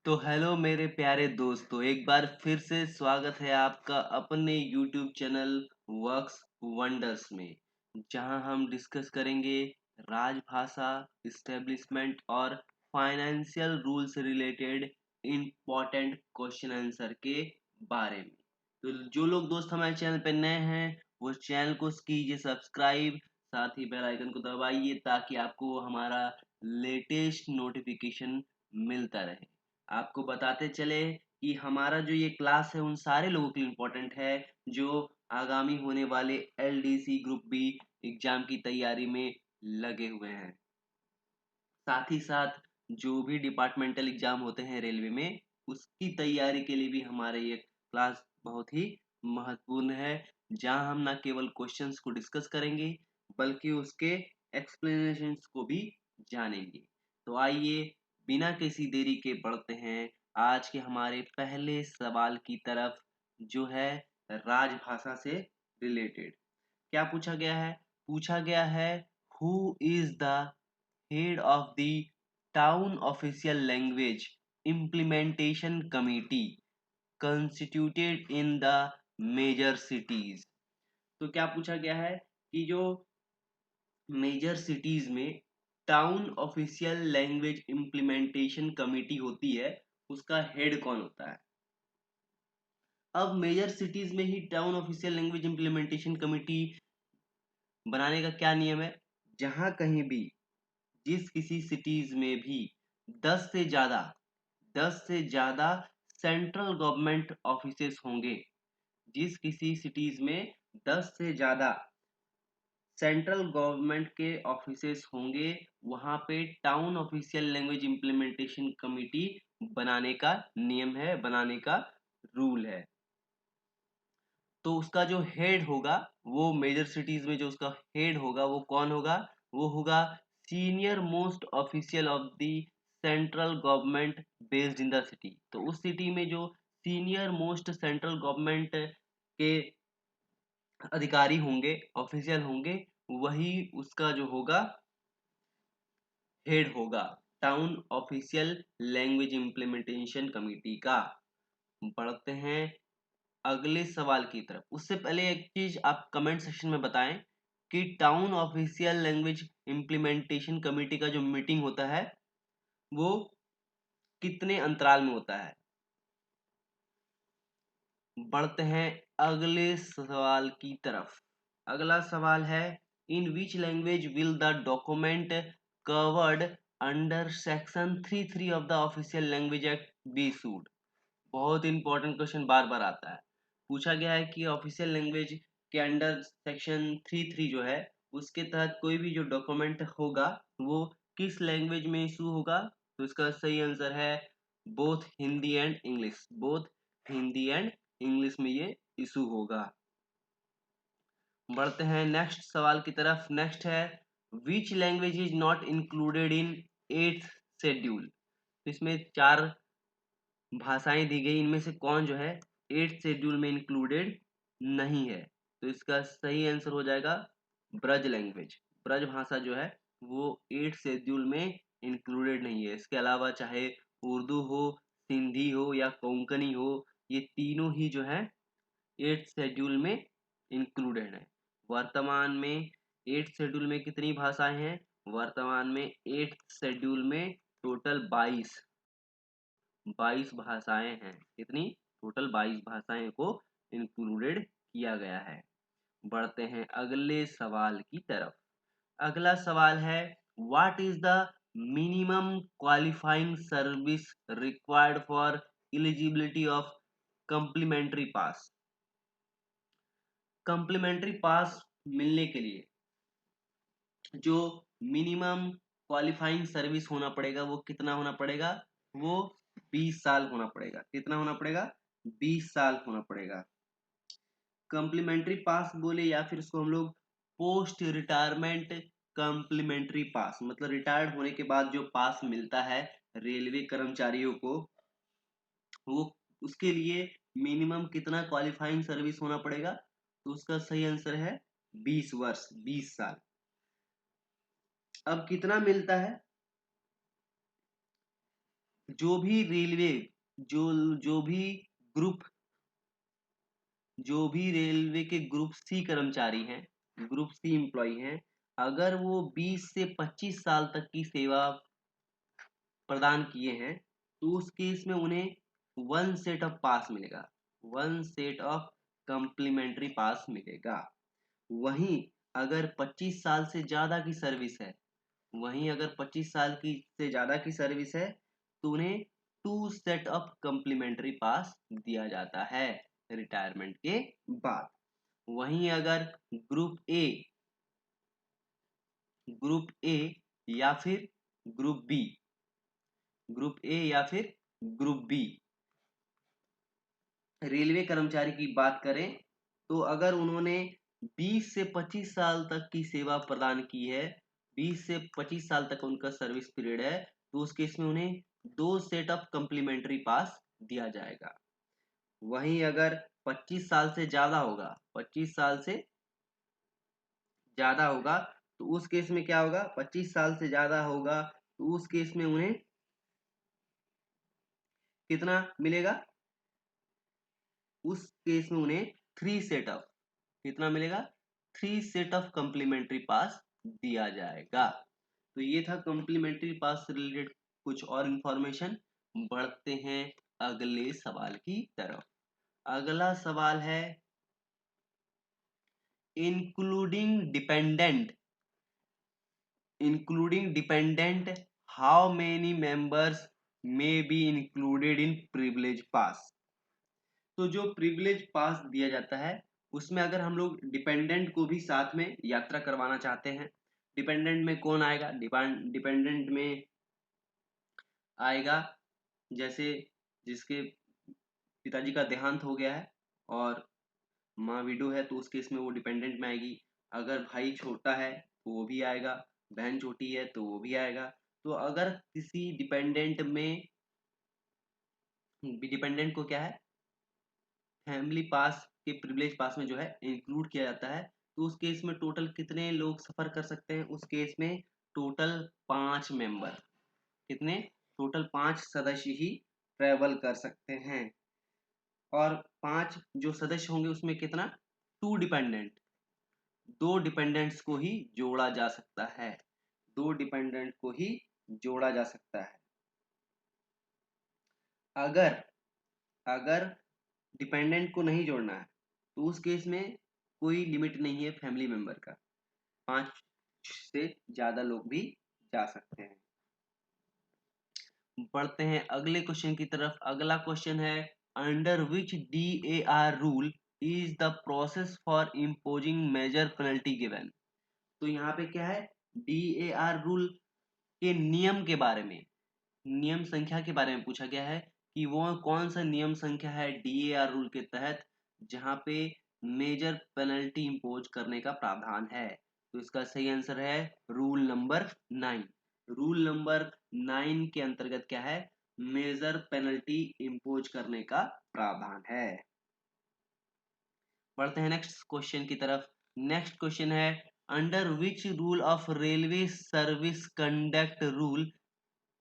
तो हेलो मेरे प्यारे दोस्तों, एक बार फिर से स्वागत है आपका अपने YouTube चैनल वर्क्स वंडर्स में, जहां हम डिस्कस करेंगे राजभाषा, इस्टेब्लिशमेंट और फाइनेंशियल रूल से रिलेटेड इम्पोर्टेंट क्वेश्चन आंसर के बारे में। तो जो लोग दोस्त हमारे चैनल पे नए हैं वो चैनल को कीजिए सब्सक्राइब, साथ ही बेल आइकन को दबाइए ताकि आपको हमारा लेटेस्ट नोटिफिकेशन मिलता रहे। आपको बताते चले कि हमारा जो ये क्लास है उन सारे लोगों के लिए इम्पोर्टेंट है जो आगामी होने वाले एलडीसी ग्रुप बी एग्जाम की तैयारी में लगे हुए हैं। साथ ही साथ जो भी डिपार्टमेंटल एग्जाम होते हैं रेलवे में, उसकी तैयारी के लिए भी हमारे ये क्लास बहुत ही महत्वपूर्ण है, जहां हम ना केवल क्वेश्चंस को डिस्कस करेंगे बल्कि उसके एक्सप्लेनेशंस को भी जानेंगे। तो आइए बिना किसी देरी के बढ़ते हैं आज के हमारे पहले सवाल की तरफ, जो है राजभाषा से रिलेटेड। क्या पूछा गया है? पूछा गया है, who is the head of the town official language implementation committee constituted in the major cities। तो क्या पूछा गया है कि जो मेजर सिटीज में town official language implementation committee होती है, उसका हेड कौन होता है। अब मेजर सिटीज में ही town official language implementation committee बनाने का क्या नियम है? जहां कहीं भी जिस किसी सिटीज में भी 10 से ज्यादा 10 से ज्यादा सेंट्रल गवर्नमेंट ऑफिसेस होंगे, जिस किसी सिटीज में 10 से ज्यादा सेंट्रल गवर्नमेंट के ऑफिसेस होंगे, वहां पे town official language implementation committee बनाने का नियम है, बनाने का रूल है। तो उसका जो हेड होगा, वो मेजर सिटीज में जो उसका हेड होगा वो कौन होगा? वो होगा senior most official of the central government based in the city. तो उस सिटी में जो सीनियर मोस्ट सेंट्रल गवर्नमेंट के अधिकारी होंगे, ऑफिशियल होंगे, वही उसका जो होगा हेड होगा town official language implementation committee का। बढ़ते हैं अगले सवाल की तरफ। उससे पहले एक चीज आप कमेंट सेक्शन में बताएं कि town official language implementation committee का जो मीटिंग होता है वो कितने अंतराल में होता है। बढ़ते हैं अगले सवाल की तरफ। अगला सवाल है, in which language will the document covered under section 33 of the official language act be issued. बहुत इंपॉर्टेंट क्वेश्चन बार बार आता है। पूछा गया है कि ऑफिशियल लैंग्वेज के अंडर सेक्शन 33 जो है, उसके तहत कोई भी जो डॉक्यूमेंट होगा वो किस लैंग्वेज में इशू होगा। तो इसका सही आंसर है both Hindi and English. Both Hindi and English में ये इशू होगा। बढ़ते हैं नेक्स्ट सवाल की तरफ। नेक्स्ट है, which language is not included in 8th schedule. तो इसमें 4 भाषाएं दी गई, इनमें से कौन जो है 8th शेड्यूल में इंक्लूडेड नहीं है। तो इसका सही आंसर हो जाएगा ब्रज लैंग्वेज। ब्रज भाषा जो है वो 8th शेड्यूल में इंक्लूडेड नहीं है। इसके अलावा चाहे उर्दू हो, सिंधी हो या कोंकणी हो, ये तीनों ही जो है 8th शेड्यूल में इंक्लूडेड है। वर्तमान में 8th शेड्यूल में कितनी भाषाएं हैं? वर्तमान में 8th शेड्यूल में टोटल 22 भाषाएं हैं। कितनी? टोटल 22 भाषाएं को इंक्लूडेड किया गया है। बढ़ते हैं अगले सवाल की तरफ। अगला सवाल है, what is the minimum qualifying service required for eligibility of complimentary pass. Complimentary pass मिलने के लिए जो मिनिमम क्वालिफाइंग सर्विस होना पड़ेगा वो कितना होना पड़ेगा? वो 20 साल होना पड़ेगा। कितना होना पड़ेगा? 20 साल होना पड़ेगा। कम्प्लीमेंट्री पास बोले या फिर उसको हम लोग पोस्ट रिटायरमेंट कम्प्लीमेंट्री पास, मतलब रिटायर्ड होने के बाद जो पास मिलता है रेलवे कर्मचारियों को, वो उसके लिए मिनिमम कितना क्वालिफाइंग सर्विस होना पड़ेगा? तो उसका सही आंसर है 20 वर्ष, 20 साल। अब कितना मिलता है? जो भी रेलवे जो जो भी ग्रुप जो भी रेलवे के ग्रुप सी कर्मचारी हैं, ग्रुप सी एम्प्लॉय हैं, अगर वो 20 से 25 साल तक की सेवा प्रदान किए हैं, तो उस केस में उन्हें वन सेट ऑफ पास मिलेगा, वन सेट ऑफ कम्प्लीमेंट्री पास मिलेगा। वहीं अगर 25 साल से ज्यादा की सर्विस है, वहीं अगर 25 साल की से ज्यादा की सर्विस है, तो उन्हें टू सेट ऑफ कम्प्लीमेंट्री पास दिया जाता है रिटायरमेंट के बाद। वहीं अगर ग्रुप ए ग्रुप ए या फिर ग्रुप बी ग्रुप ए या फिर ग्रुप बी रेलवे कर्मचारी की बात करें, तो अगर उन्होंने 20 से 25 साल तक की सेवा प्रदान की है, 20 से 25 साल तक उनका सर्विस पीरियड है, तो उस केस में उन्हें दो सेट ऑफ कम्प्लीमेंट्री पास दिया जाएगा। वहीं अगर 25 साल से ज्यादा होगा, 25 साल से ज्यादा होगा, तो उस केस में क्या होगा, 25 साल से ज्यादा होगा तो उस केस में उन्हें कितना मिलेगा, उस केस में उन्हें थ्री सेट ऑफ कितना मिलेगा, थ्री सेट ऑफ कम्प्लीमेंट्री पास दिया जाएगा। तो ये था कम्प्लीमेंट्री पास से रिलेटेड कुछ और इंफॉर्मेशन। बढ़ते हैं अगले सवाल की तरफ। अगला सवाल है including dependent how many members may be included in privilege पास। तो जो प्रिविलेज पास दिया जाता है, उसमें अगर हम लोग डिपेंडेंट को भी साथ में यात्रा करवाना चाहते हैं, डिपेंडेंट में कौन आएगा, डिपेंडेंट में आएगा जैसे जिसके पिताजी का देहांत हो गया है और माँ विडो है, तो उस केस में वो डिपेंडेंट में आएगी। अगर भाई छोटा है तो वो भी आएगा, बहन छोटी है तो वो भी आएगा। तो अगर किसी डिपेंडेंट को क्या है, फैमिली पास के प्रिविलेज पास में जो है इंक्लूड किया जाता है, तो उस केस में टोटल कितने लोग सफर कर सकते हैं, उस केस में टोटल 5 मेंबर, कितने, टोटल 5 सदस्य ही ट्रेवल कर सकते हैं। और 5 जो सदस्य होंगे उसमें कितना, टू डिपेंडेंट, दो डिपेंडेंट्स को ही जोड़ा जा सकता है, दो डिपेंडेंट को ही जोड़ा जा सकता है। अगर अगर डिपेंडेंट को नहीं जोड़ना है, तो उस केस में कोई लिमिट नहीं है फैमिली मेंबर का, 5 से ज्यादा लोग भी जा सकते हैं। बढ़ते हैं अगले क्वेश्चन की तरफ। अगला क्वेश्चन है under which DAR rule is the process for imposing major penalty given. तो यहाँ पे क्या है, DAR रूल के नियम के बारे में, नियम संख्या के बारे में पूछा गया है कि वो कौन सा नियम संख्या है DAR रूल के तहत जहां पे मेजर पेनल्टी इंपोज करने का प्रावधान है। तो इसका सही आंसर है रूल नंबर 9। रूल नंबर 9 के अंतर्गत क्या है, मेजर पेनल्टी इंपोज करने का प्रावधान है। बढ़ते हैं नेक्स्ट क्वेश्चन की तरफ। नेक्स्ट क्वेश्चन है under which rule of railway service conduct rule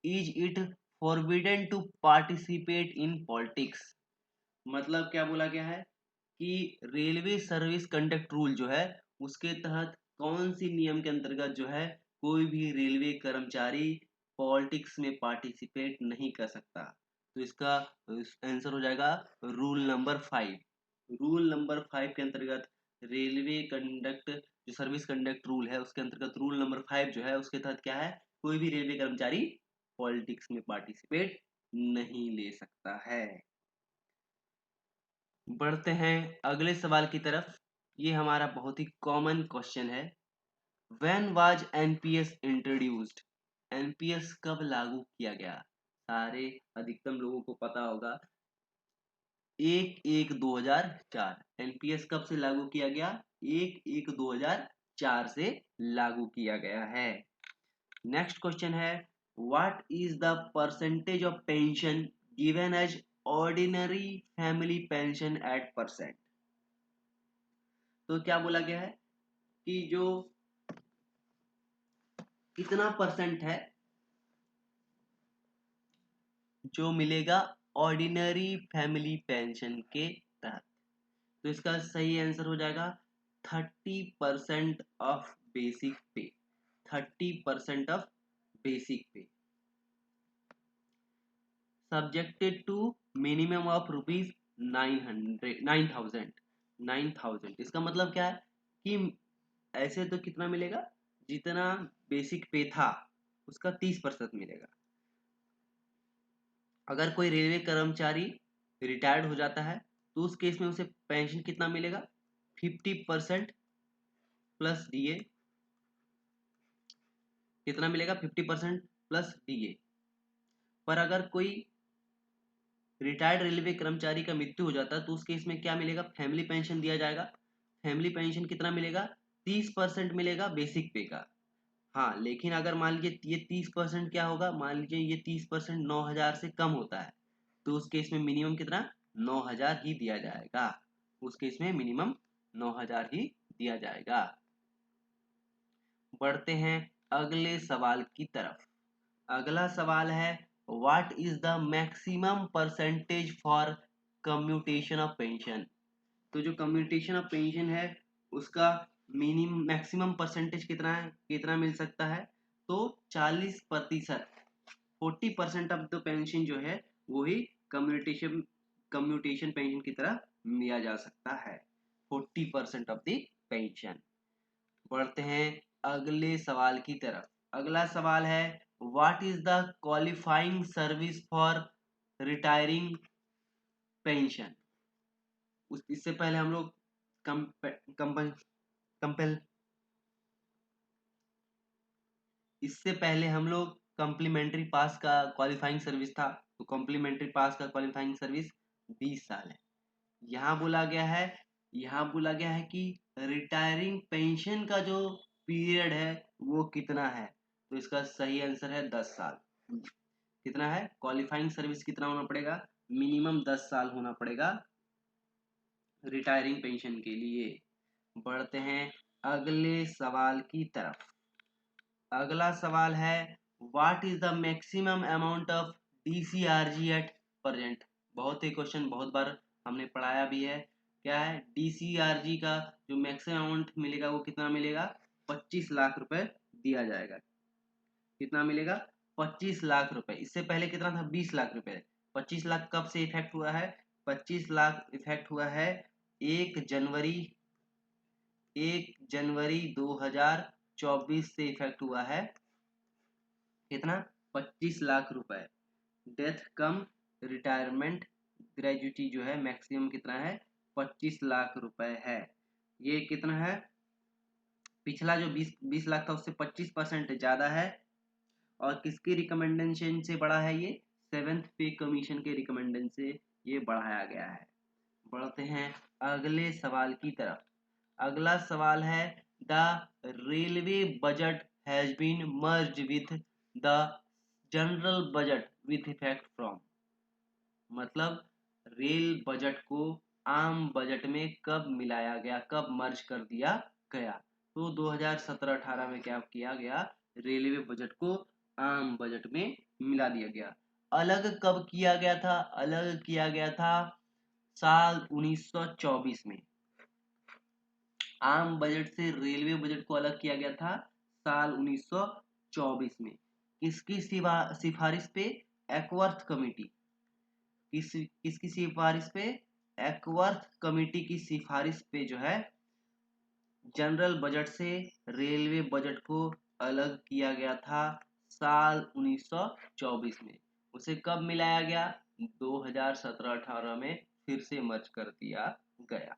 is it forbidden to participate in politics. मतलब क्या बोला गया है कि रेलवे सर्विस कंडक्ट रूल जो है उसके तहत कौन सी नियम के अंतर्गत जो है कोई भी रेलवे कर्मचारी पॉलिटिक्स में पार्टिसिपेट नहीं कर सकता। तो इसका आंसर हो जाएगा रूल नंबर 5। रूल नंबर 5 के अंतर्गत रेलवे कंडक्ट जो सर्विस कंडक्ट रूल है उसके अंतर्गत रूल नंबर 5 जो है उसके तहत क्या है, कोई भी रेलवे कर्मचारी पॉलिटिक्स में पार्टिसिपेट नहीं ले सकता है। बढ़ते हैं अगले सवाल की तरफ। ये हमारा बहुत ही कॉमन क्वेश्चन है, when was NPS introduced. NPS कब लागू किया गया, सारे अधिकतम लोगों को पता होगा, 1/1/2004। एनपीएस कब से लागू किया गया, 1/1/2004 से लागू किया गया है। नेक्स्ट क्वेश्चन है what is the percentage of pension given as ordinary family pension at percent. तो क्या बोला गया है कि जो कितना परसेंट है जो मिलेगा ऑर्डिनरी फैमिली पेंशन के तहत। तो इसका सही आंसर हो जाएगा 30% of basic pay. 30% of basic pay subjected to minimum of rupees 9,000। 9,000 इसका मतलब क्या है कि ऐसे तो कितना मिलेगा, जितना बेसिक पे था उसका 30% मिलेगा। अगर कोई रेलवे कर्मचारी रिटायर्ड हो जाता है तो उस केस में उसे पेंशन कितना मिलेगा, 50% प्लस डीए। कितना मिलेगा, 50% प्लस डीए। पर अगर कोई रिटायर्ड रेलवे कर्मचारी का मृत्यु हो जाता है तो उस केस में क्या मिलेगा, फैमिली पेंशन दिया जाएगा। फैमिली पेंशन कितना मिलेगा, 30% मिलेगा बेसिक पे का। हाँ, लेकिन अगर मान लीजिए ये 30% क्या होगा, मान लीजिए ये 30% 9,000 से कम होता है तो उस केस में मिनिमम कितना, 9,000 ही दिया जाएगा। उस केस में मिनिमम 9,000 ही दिया जाएगा। बढ़ते हैं अगले सवाल की तरफ। अगला सवाल है, what is the maximum percentage for commutation of pension. तो जो कम्यूटेशन ऑफ पेंशन है उसका मिनिमम मैक्सिमम परसेंटेज कितना है, कितना मिल सकता है, तो 40%। 40% ऑफ द पेंशन जो है वही कम्यूटेशन कम्यूटेशन पेंशन की तरह लिया जा सकता है। 40% ऑफ द पेंशन। बढ़ते हैं अगले सवाल की तरफ। अगला सवाल है, what is the qualifying service for retiring pension. इससे पहले हम लोग कंपेल इससे पहले हम लोग कम्प्लीमेंट्री पास का क्वालिफाइंग सर्विस था। तो कम्प्लीमेंट्री पास का क्वालिफाइंग सर्विस 20 साल है। यहाँ बोला गया है यहाँ बोला गया है कि रिटायरिंग पेंशन का जो पीरियड है वो कितना है। तो इसका सही आंसर है 10 साल। कितना है, क्वालिफाइंग सर्विस कितना होना पड़ेगा, मिनिमम 10 साल होना पड़ेगा रिटायरिंग पेंशन के लिए। बढ़ते हैं अगले सवाल की तरफ। अगला सवाल है, what is the maximum amount of DCRG at present. बहुत ही क्वेश्चन बहुत बार हमने पढ़ाया भी है। क्या है, डीसीआरजी का जो मैक्सिमम अमाउंट मिलेगा वो कितना मिलेगा, 25 लाख रुपए दिया जाएगा। कितना मिलेगा, 25 लाख रुपए। इससे पहले कितना था, 20 लाख रुपए। 25 लाख कब से इफेक्ट हुआ है, 25 लाख इफेक्ट हुआ है 1 जनवरी 1 जनवरी 2024 से इफेक्ट हुआ है। कितना, 25 लाख रुपए। डेथ कम रिटायरमेंट ग्रेजुटी जो है मैक्सिमम कितना है, 25 लाख रुपए है। ये कितना है, पिछला जो 20 लाख था उससे 25% ज्यादा है। और किसके रिकमेंडेशन से बढ़ा है, ये 7th पे कमीशन के रिकमेंडेशन से ये बढ़ाया गया है। बढ़ते हैं अगले सवाल की तरफ। अगला सवाल है, the railway budget has been merge with the general budget with effect from. मतलब रेल बजट को आम बजट में कब मिलाया गया, कब मर्ज कर दिया गया। तो 2017-18 में क्या किया गया, रेलवे बजट को आम बजट में मिला दिया गया। अलग कब किया गया था, अलग किया गया था साल 1924 में। आम बजट से रेलवे बजट को अलग किया गया था साल 1924 में। किसकी सिफारिश पे, एक्वर्थ कमेटी। किसकी सिफारिश पे, एक्वर्थ कमेटी की सिफारिश पे जो है जनरल बजट से रेलवे बजट को अलग किया गया था साल 1924 में। उसे कब मिलाया गया, 2017-18 में फिर से मर्ज कर दिया गया।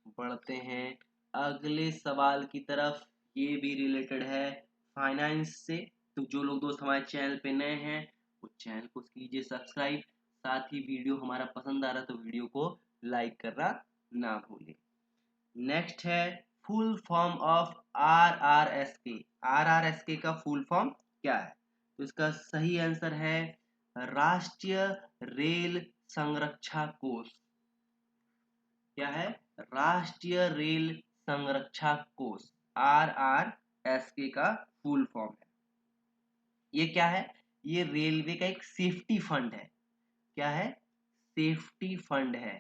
बढ़ते हैं अगले सवाल की तरफ। ये भी रिलेटेड है फाइनेंस से। तो जो लोग दोस्त हमारे चैनल पे नए हैं वो चैनल को कीजिए सब्सक्राइब। साथ ही वीडियो हमारा पसंद आ रहा है तो वीडियो को लाइक करना ना भूलें। नेक्स्ट है full form of RRSK। RRSK का फुल फॉर्म क्या है, तो इसका सही आंसर है राष्ट्रीय रेल संरक्षा कोष। क्या है, राष्ट्रीय रेल संरक्षा कोष, RRSK का फुल फॉर्म है। ये क्या है, ये रेलवे का एक सेफ्टी फंड है। क्या है? सेफ्टी फंड है।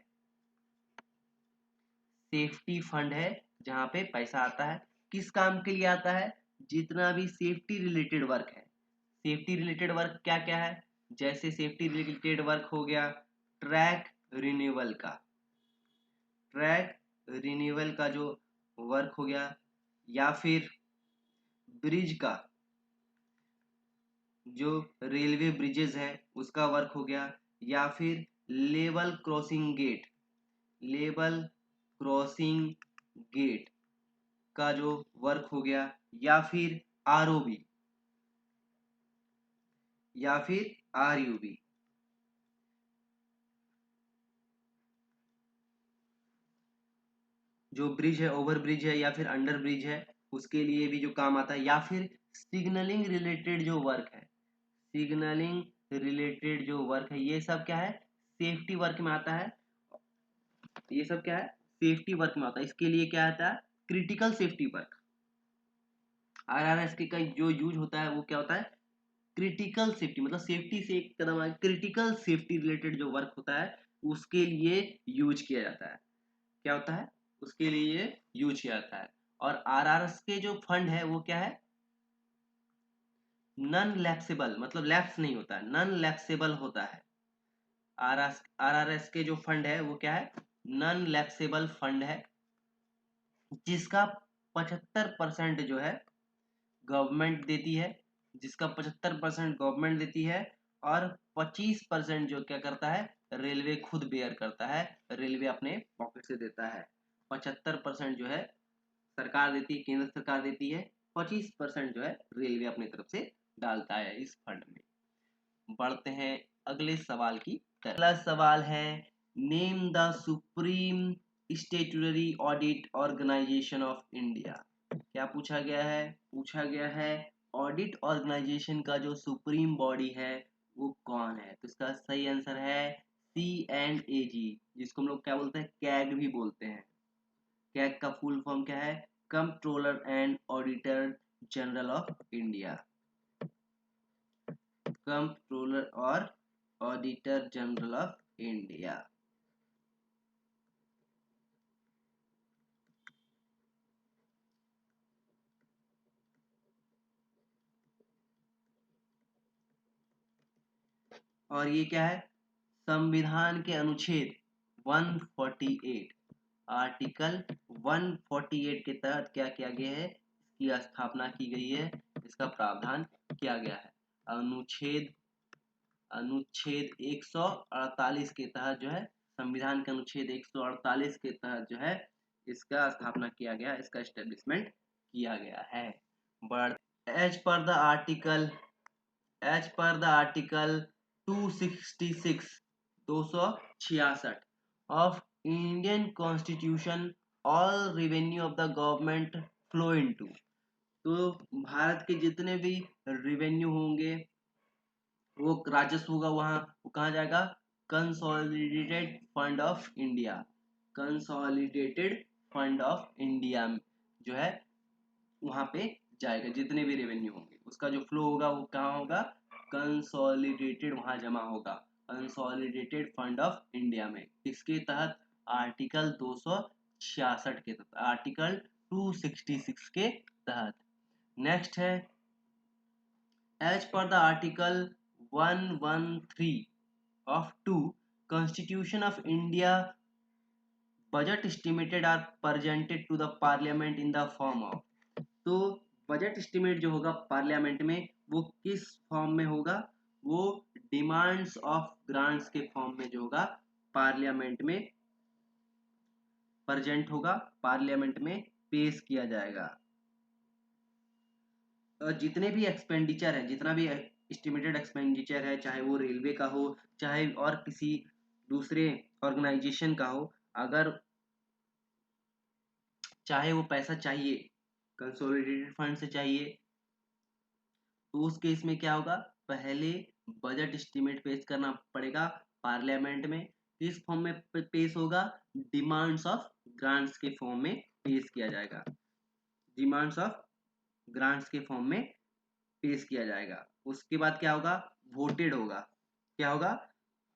सेफ्टी फंड है जहां पे पैसा आता है। किस काम के लिए आता है? जितना भी सेफ्टी रिलेटेड वर्क है। सेफ्टी रिलेटेड वर्क क्या क्या है? जैसे सेफ्टी रिलेटेड वर्क हो गया ट्रैक रिन्यूअल का, ट्रैक रिन्यूअल का जो वर्क हो गया, या फिर ब्रिज का, जो रेलवे ब्रिजेस है उसका वर्क हो गया, या फिर level crossing gate, level crossing gate का जो वर्क हो गया, या फिर आरओबी, या फिर आरयूबी। जो ब्रिज है, ओवर ब्रिज है या फिर अंडर ब्रिज है, उसके लिए भी जो काम आता है, या फिर सिग्नलिंग रिलेटेड जो वर्क है, सिग्नलिंग रिलेटेड जो वर्क है, ये सब क्या है? सेफ्टी वर्क में आता है। ये सब क्या है? सेफ्टी वर्क में आता है। इसके लिए क्या आता है? Critical safety work. आरआरएस के का जो यूज होता है वो क्या होता है? क्रिटिकल सेफ्टी, मतलब सेफ्टी से एक कदम आगे क्रिटिकल सेफ्टी रिलेटेड जो वर्क होता है उसके लिए यूज किया जाता है। क्या होता है? उसके लिए यूज किया जाता है। और आरआरएस के जो फंड है वो क्या है? नॉन लैप्सेबल, मतलब लैप्स नहीं होता है, नॉन लैप्सेबल होता है। आरआरएस के जो फंड है वो क्या है? नॉन लैप्सेबल फंड है, जिसका 75% जो है गवर्नमेंट देती है, जिसका 75% गवर्नमेंट देती है, और 25% जो क्या करता है? रेलवे खुद बेयर करता है, रेलवे अपने पॉकेट से देता है। 75% जो है सरकार देती है, केंद्र सरकार देती है, 25% जो है रेलवे अपनी तरफ से डालता है इस फंड में। बढ़ते हैं अगले सवाल की तरफ। अगला सवाल है, name the supreme statutory audit organisation of India. क्या पूछा गया है? पूछा गया है ऑडिट ऑर्गेनाइजेशन का जो सुप्रीम बॉडी है वो कौन है? तो इसका सही आंसर है C&AG, जिसको हम लोग क्या बोलते हैं? कैग भी बोलते हैं। कैग का फुल फॉर्म क्या है? Controller and auditor general of India. Controller और ऑडिटर जनरल ऑफ इंडिया। और ये क्या है? संविधान के अनुच्छेद 148, आर्टिकल 148 के तहत क्या किया गया है? इसकी स्थापना की गई है, इसका प्रावधान किया गया है। अनुच्छेद अनुच्छेद 148 के तहत जो है, संविधान के अनुच्छेद 148 के तहत जो है इसका स्थापना किया गया, इसका एस्टेब्लिशमेंट किया गया है। But as per the article as per the article 266, 266 of Indian constitution, all revenue of the government flow into. तो भारत के जितने भी रेवेन्यू होंगे, वो राजस्व होगा, वहां वो कहाँ जाएगा? Consolidated fund of India. Consolidated fund of India जो है वहां पे जाएगा। जितने भी रेवेन्यू होंगे उसका जो फ्लो होगा वो कहाँ होगा? कंसोलिडेटेड, वहां जमा होगा कंसोलिडेटेड फंड ऑफ इंडिया में। इसके तहत आर्टिकल 266 के तहत, आर्टिकल 266 के तहत। नेक्स्ट है, as per the article 113 of 2 Constitution of India, budget estimated are presented to the parliament in the form of। तो बजट एस्टिमेट जो होगा पार्लियामेंट में वो किस फॉर्म में होगा? वो डिमांड्स ऑफ ग्रांट्स के फॉर्म में जो होगा पार्लियामेंट में प्रेजेंट होगा, पार्लियामेंट में पेश किया जाएगा। जितने भी एक्सपेंडिचर है, जितना भी एस्टिमेटेड एक्सपेंडिचर है, चाहे वो रेलवे का हो, चाहे और किसी दूसरे ऑर्गेनाइजेशन का हो, अगर चाहे वो पैसा चाहिए कंसोलिडेटेड फंड से चाहिए, तो उस केस में क्या होगा? पहले बजट एस्टिमेट पेश करना पड़ेगा पार्लियामेंट में। किस फॉर्म में पेश होगा? डिमांड्स ऑफ ग्रांट्स के फॉर्म में पेश किया जाएगा। डिमांड्स ऑफ ग्रांट्स के फॉर्म में पेश किया जाएगा। उसके बाद क्या होगा? वोटेड होगा। क्या होगा?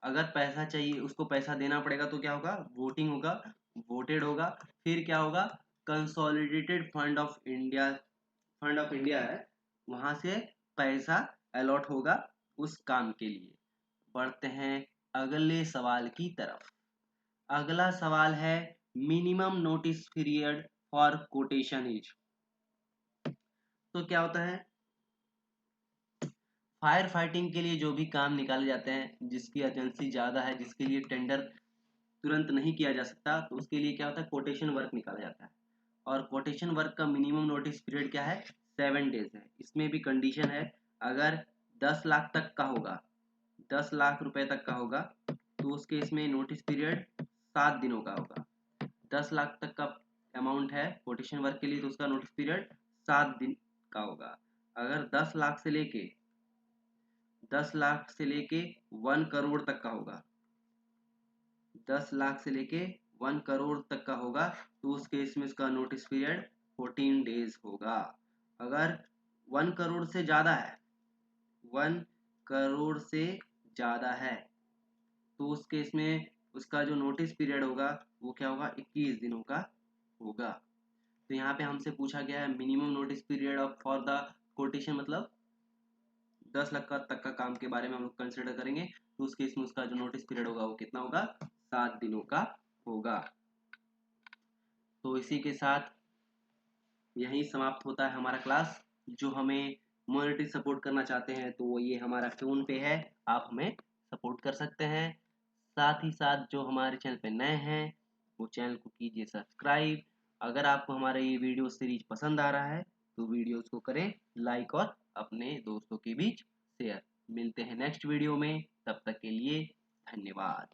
अगर पैसा चाहिए, उसको पैसा देना पड़ेगा तो क्या होगा, वोटिंग होगा, वोटेड होगा, फिर क्या होगा, कंसोलिडेटेड फंड ऑफ इंडिया है, वहां से पैसा अलॉट होगा उस काम के लिए। बढ़ते हैं अगले सवाल की तरफ। अगला सवाल है minimum notice period for quotation as. तो क्या होता है, फायर फाइटिंग के लिए जो भी काम निकाले जाते हैं, जिसकी अर्जेंसी ज़्यादा है, जिसके लिए टेंडर तुरंत नहीं किया जा सकता, तो उसके लिए क्या होता है, कोटेशन वर्क निकाला जाता है। और कोटेशन वर्क का मिनिमम नोटिस पीरियड क्या है, 7 डेज है। इसमें भी कंडीशन है, अगर 10 लाख तक का होगा, 10 लाख रुपए तक का होगा, तो उस केस में नोटिस पीरियड 7 दिनों का होगा। 10 लाख तक का अमाउंट है कोटेशन वर्क के लिए, तो उसका नोटिस पीरियड 7 दिन का होगा। अगर 10 लाख से लेके 1 करोड़ तक का होगा, 10 लाख से लेके 1 करोड़ तक का होगा, तो उस केस में उसका नोटिस पीरियड 14 डेज होगा। अगर 1 करोड़ से ज़्यादा है, 1 करोड़ से ज़्यादा है, तो उस केस में उसका जो नोटिस पीरियड होगा वो क्या होगा, 21 दिनों का होगा। तो यहाँ पे हमसे पूछा गया है minimum notice period of for the quotation, मतलब 10 लाख तक का काम के बारे में हम लोग कंसिडर करेंगे, तो उस केस में उसका जो नोटिस पीरियड होगा वो कितना होगा, 7 दिनों का होगा। तो इसी के साथ यहीं समाप्त होता है हमारा क्लास। जो हमें मॉनेटरी सपोर्ट करना चाहते हैं तो ये हमारा फ़ोन पे है, आप हमें सपोर्ट कर सकते हैं। साथ ही साथ जो हमारे चैनल पे नए हैं वो चैनल को कीजिए सब्सक्राइब। अगर आपको हमारा ये वीडियो सीरीज पसंद आ रहा है तो वीडियोस को करें लाइक और अपने दोस्तों के बीच शेयर। मिलते हैं नेक्स्ट वीडियो में, तब तक के लिए धन्यवाद।